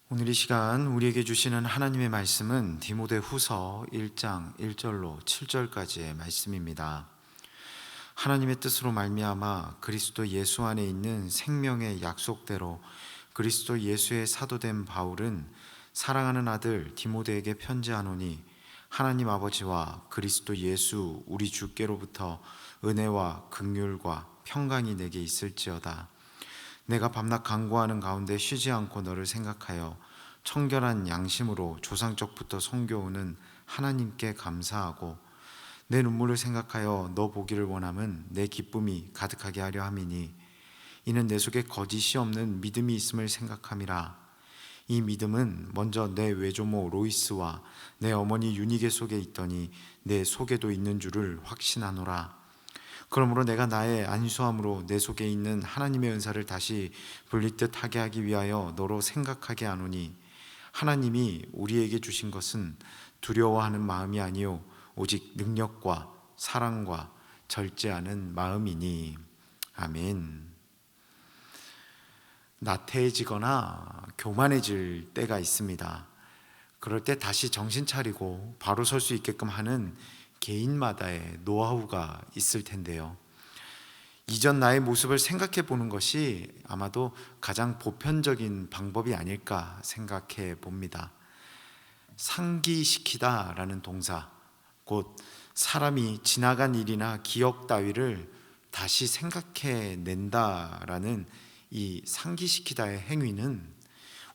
오늘 이 시간 우리에게 주시는 하나님의 말씀은 디모데후서 1장 1절로 7절까지의 말씀입니다. 하나님의 뜻으로 말미암아 그리스도 예수 안에 있는 생명의 약속대로 그리스도 예수의 사도된 바울은 사랑하는 아들 디모데에게 편지하노니 하나님 아버지와 그리스도 예수 우리 주께로부터 은혜와 긍휼과 평강이 내게 있을지어다. 내가 밤낮 간구하는 가운데 쉬지 않고 너를 생각하여 청결한 양심으로 조상적부터 섬겨오는 하나님께 감사하고 내 눈물을 생각하여 너 보기를 원함은 내 기쁨이 가득하게 하려 함이니 이는 내 속에 거짓이 없는 믿음이 있음을 생각함이라. 이 믿음은 먼저 내 외조모 로이스와 내 어머니 유니게 속에 있더니 내 속에도 있는 줄을 확신하노라. 그러므로 내가 나의 안수함으로 내 속에 있는 하나님의 은사를 다시 불리듯 하게 하기 위하여 너로 생각하게 하노니 하나님이 우리에게 주신 것은 두려워하는 마음이 아니요 오직 능력과 사랑과 절제하는 마음이니. 아멘. 나태해지거나 교만해질 때가 있습니다. 그럴 때 다시 정신 차리고 바로 설 수 있게끔 하는 개인마다의 노하우가 있을 텐데요. 이전 나의 모습을 생각해 보는 것이 아마도 가장 보편적인 방법이 아닐까 생각해 봅니다. 상기시키다라는 동사, 곧 사람이 지나간 일이나 기억 따위를 다시 생각해 낸다라는 이 상기시키다의 행위는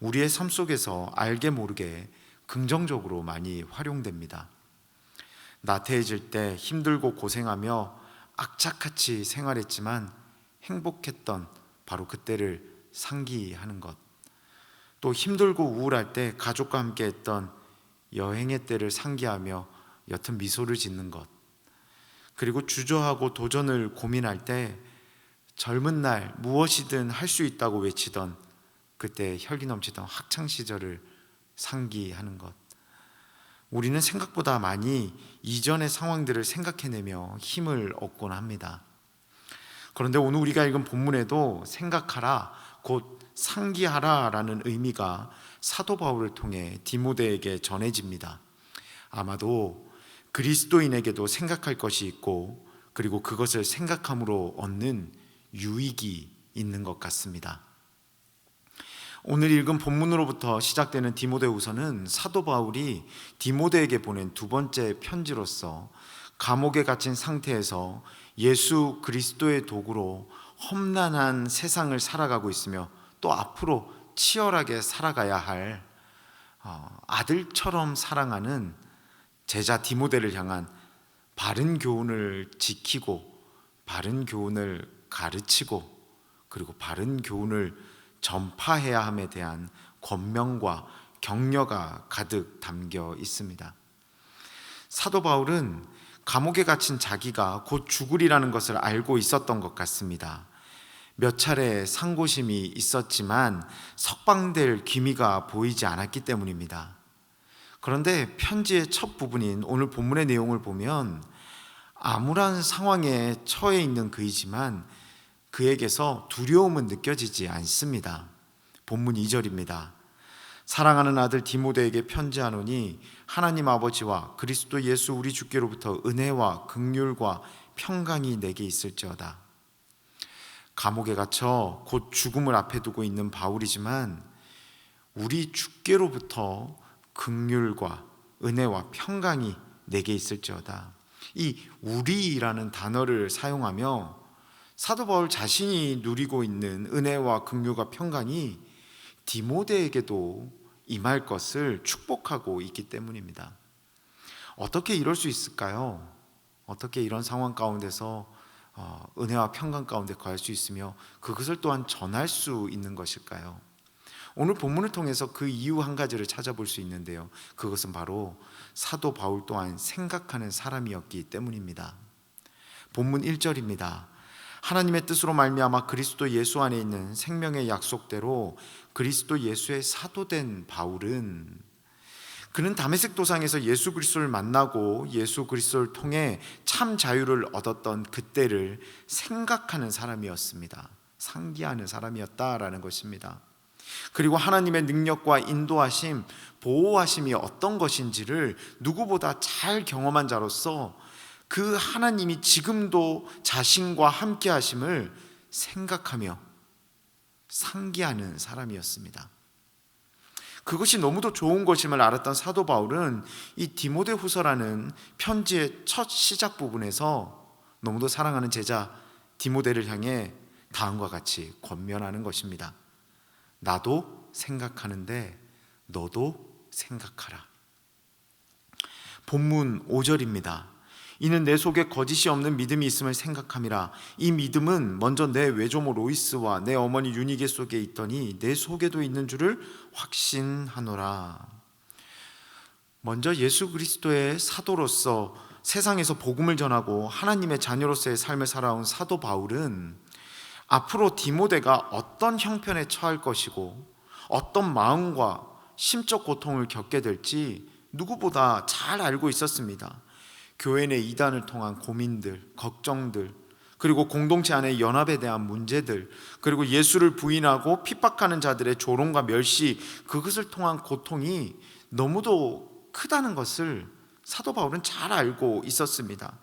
우리의 삶 속에서 알게 모르게 긍정적으로 많이 활용됩니다. 나태해질 때 힘들고 고생하며 악착같이 생활했지만 행복했던 바로 그때를 상기하는 것, 또 힘들고 우울할 때 가족과 함께 했던 여행의 때를 상기하며 옅은 미소를 짓는 것, 그리고 주저하고 도전을 고민할 때 젊은 날 무엇이든 할 수 있다고 외치던 그때 혈기 넘치던 학창시절을 상기하는 것, 우리는 생각보다 많이 이전의 상황들을 생각해내며 힘을 얻곤 합니다. 그런데 오늘 우리가 읽은 본문에도 생각하라, 곧 상기하라 라는 의미가 사도 바울을 통해 디모데에게 전해집니다. 아마도 그리스도인에게도 생각할 것이 있고 그리고 그것을 생각함으로 얻는 유익이 있는 것 같습니다. 오늘 읽은 본문으로부터 시작되는 디모데후서는 사도 바울이 디모데에게 보낸 두 번째 편지로서 감옥에 갇힌 상태에서 예수 그리스도의 도구로 험난한 세상을 살아가고 있으며 또 앞으로 치열하게 살아가야 할 아들처럼 사랑하는 제자 디모데를 향한 바른 교훈을 지키고 바른 교훈을 가르치고 그리고 바른 교훈을 전파해야 함에 대한 권명과 격려가 가득 담겨 있습니다. 사도 바울은 감옥에 갇힌 자기가 곧 죽으리라는 것을 알고 있었던 것 같습니다. 몇 차례 상고심이 있었지만 석방될 기미가 보이지 않았기 때문입니다. 그런데 편지의 첫 부분인 오늘 본문의 내용을 보면 암울한 상황에 처해 있는 그이지만 그에게서 두려움은 느껴지지 않습니다. 본문 2절입니다. 사랑하는 아들 디모데에게 편지하노니 하나님 아버지와 그리스도 예수 우리 주께로부터 은혜와 긍휼과 평강이 내게 있을지어다. 감옥에 갇혀 곧 죽음을 앞에 두고 있는 바울이지만 우리 주께로부터 긍휼과 은혜와 평강이 내게 있을지어다. 이 우리라는 단어를 사용하며 사도 바울 자신이 누리고 있는 은혜와 긍휼과 평강이 디모데에게도 임할 것을 축복하고 있기 때문입니다. 어떻게 이럴 수 있을까요? 어떻게 이런 상황 가운데서 은혜와 평강 가운데 거할 수 있으며 그것을 또한 전할 수 있는 것일까요? 오늘 본문을 통해서 그 이유 한 가지를 찾아볼 수 있는데요, 그것은 바로 사도 바울 또한 생각하는 사람이었기 때문입니다. 본문 1절입니다. 하나님의 뜻으로 말미암아 그리스도 예수 안에 있는 생명의 약속대로 그리스도 예수의 사도된 바울은, 그는 다메섹 도상에서 예수 그리스도를 만나고 예수 그리스도를 통해 참 자유를 얻었던 그때를 생각하는 사람이었습니다. 상기하는 사람이었다라는 것입니다. 그리고 하나님의 능력과 인도하심, 보호하심이 어떤 것인지를 누구보다 잘 경험한 자로서 그 하나님이 지금도 자신과 함께 하심을 생각하며 상기하는 사람이었습니다. 그것이 너무도 좋은 것임을 알았던 사도 바울은 이 디모데후서라는 편지의 첫 시작 부분에서 너무도 사랑하는 제자 디모데를 향해 다음과 같이 권면하는 것입니다. 나도 생각하는데 너도 생각하라. 본문 5절입니다. 이는 내 속에 거짓이 없는 믿음이 있음을 생각함이라. 이 믿음은 먼저 내 외조모 로이스와 내 어머니 유니게 속에 있더니 내 속에도 있는 줄을 확신하노라. 먼저 예수 그리스도의 사도로서 세상에서 복음을 전하고 하나님의 자녀로서의 삶을 살아온 사도 바울은 앞으로 디모데가 어떤 형편에 처할 것이고 어떤 마음과 심적 고통을 겪게 될지 누구보다 잘 알고 있었습니다. 교회 내 이단을 통한 고민들, 걱정들, 그리고 공동체 안의 연합에 대한 문제들, 그리고 예수를 부인하고 핍박하는 자들의 조롱과 멸시, 그것을 통한 고통이 너무도 크다는 것을 사도 바울은 잘 알고 있었습니다.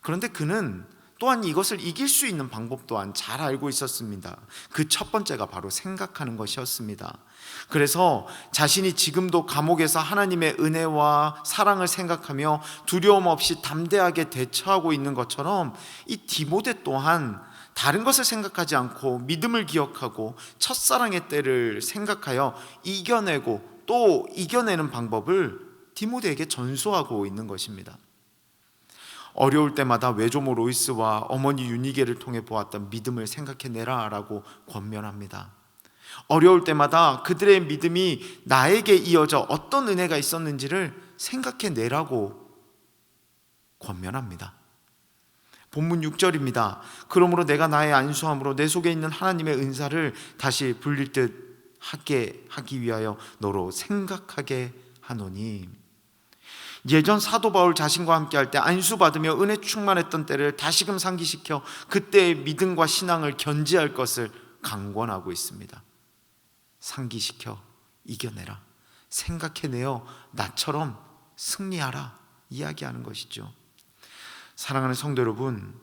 그런데 그는 또한 이것을 이길 수 있는 방법 또한 잘 알고 있었습니다. 그 첫 번째가 바로 생각하는 것이었습니다. 그래서 자신이 지금도 감옥에서 하나님의 은혜와 사랑을 생각하며 두려움 없이 담대하게 대처하고 있는 것처럼 이 디모데 또한 다른 것을 생각하지 않고 믿음을 기억하고 첫사랑의 때를 생각하여 이겨내고 또 이겨내는 방법을 디모데에게 전수하고 있는 것입니다. 어려울 때마다 외조모 로이스와 어머니 유니게를 통해 보았던 믿음을 생각해내라 라고 권면합니다. 어려울 때마다 그들의 믿음이 나에게 이어져 어떤 은혜가 있었는지를 생각해내라고 권면합니다. 본문 6절입니다. 그러므로 내가 나의 안수함으로 내 속에 있는 하나님의 은사를 다시 불릴 듯 하기 위하여 너로 생각하게 하노니. 예전 사도 바울 자신과 함께 할 때 안수받으며 은혜 충만했던 때를 다시금 상기시켜 그때의 믿음과 신앙을 견지할 것을 강권하고 있습니다. 상기시켜 이겨내라, 생각해내어 나처럼 승리하라 이야기하는 것이죠. 사랑하는 성도 여러분,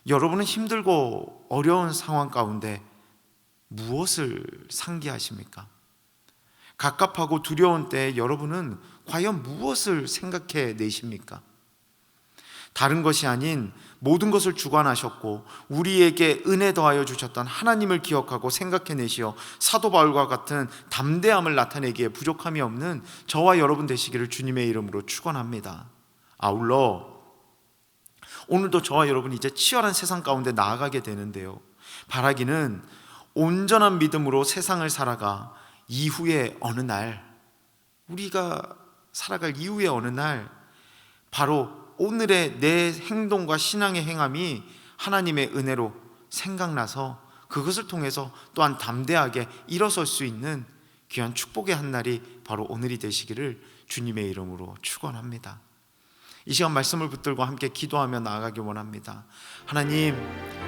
여러분은 힘들고 어려운 상황 가운데 무엇을 상기하십니까? 갑갑하고 두려운 때 여러분은 과연 무엇을 생각해 내십니까? 다른 것이 아닌 모든 것을 주관하셨고 우리에게 은혜 더하여 주셨던 하나님을 기억하고 생각해 내시어 사도 바울과 같은 담대함을 나타내기에 부족함이 없는 저와 여러분 되시기를 주님의 이름으로 축원합니다. 아울러 오늘도 저와 여러분이 이제 치열한 세상 가운데 나아가게 되는데요, 바라기는 온전한 믿음으로 세상을 살아가 이후에 어느 날, 우리가 살아갈 이후에 어느 날 바로 오늘의 내 행동과 신앙의 행함이 하나님의 은혜로 생각나서 그것을 통해서 또한 담대하게 일어설 수 있는 귀한 축복의 한 날이 바로 오늘이 되시기를 주님의 이름으로 축원합니다. 이 시간 말씀을 붙들고 함께 기도하며 나아가기 원합니다. 하나님,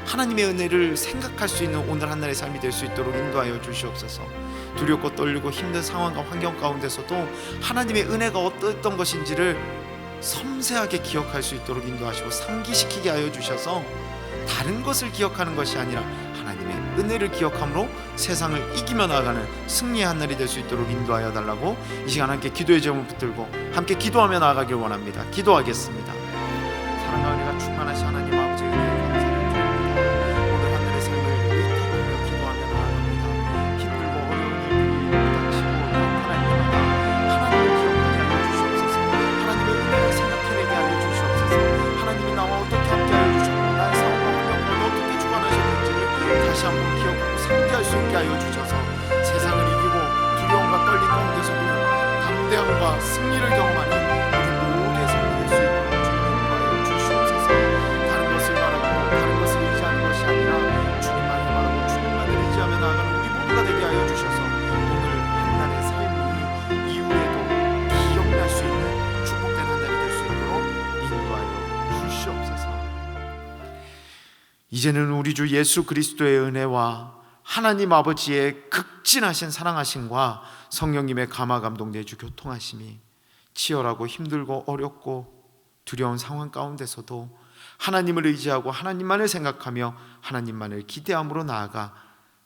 하나님의 은혜를 생각할 수 있는 오늘 한 날의 삶이 될 수 있도록 인도하여 주시옵소서. 두렵고 떨리고 힘든 상황과 환경 가운데서도 하나님의 은혜가 어떤 것인지를 섬세하게 기억할 수 있도록 인도하시고 상기시키게 하여 주셔서 다른 것을 기억하는 것이 아니라 하나님의 은혜를 기억함으로 세상을 이기며 나아가는 승리의 한 날이 될 수 있도록 인도하여 달라고 이 시간 함께 기도의 제목을 붙들고 함께 기도하며 나아가길 원합니다. 기도하겠습니다. 사랑과 은혜가 충만하신 하나님 아버지 은혜에 감사를 드립니다. 오늘 하늘의 삶을 의탁하며 기도하며 나아갑니다. 힘들고 어려운 일들이 닥치고 나타날 때마다 하나님을 기억하게 하여 주시옵소서. 하나님의 은혜를 생각해내게 하여 주시옵소서. 하나님이 나와 어떻게 함께 하여 주셨고 나의 삶과 환경과 어떻게 주관하셨는지를 다시 한번 기억하고 상기할 수 있게 하여 주셔서 세상을 이기고 두려움과 떨림 가운데서도 담대함과 승리를 경험하는 우리 모두의 삶이 될 수 있도록 주님 인도하여 주시옵소서. 다른 것을 바라고 다른 것을 의지하는 것이 아니라 주님만을 바라고 주님만을 의지하며 나아가는 우리 모두가 되게 하여 주셔서 오늘 한날의 삶이 이후에도 기억날 수 있는 축복된 한 날이 될 수 있도록 인도하여 주시옵소서. 이제는 우리 주 예수 그리스도의 은혜와 하나님 아버지의 극진하신 사랑하심과 성령님의 감화 감동 내주 교통하심이 치열하고 힘들고 어렵고 두려운 상황 가운데서도 하나님을 의지하고 하나님만을 생각하며 하나님만을 기대함으로 나아가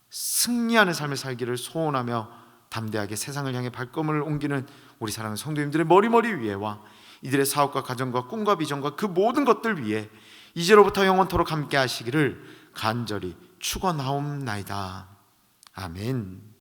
승리하는 삶을 살기를 소원하며 담대하게 세상을 향해 발걸음을 옮기는 우리 사랑하는 성도님들의 머리머리 위에와 이들의 사업과 가정과 꿈과 비전과 그 모든 것들 위에 이제로부터 영원토록 함께 하시기를 간절히 축원하옵나이다. 아멘.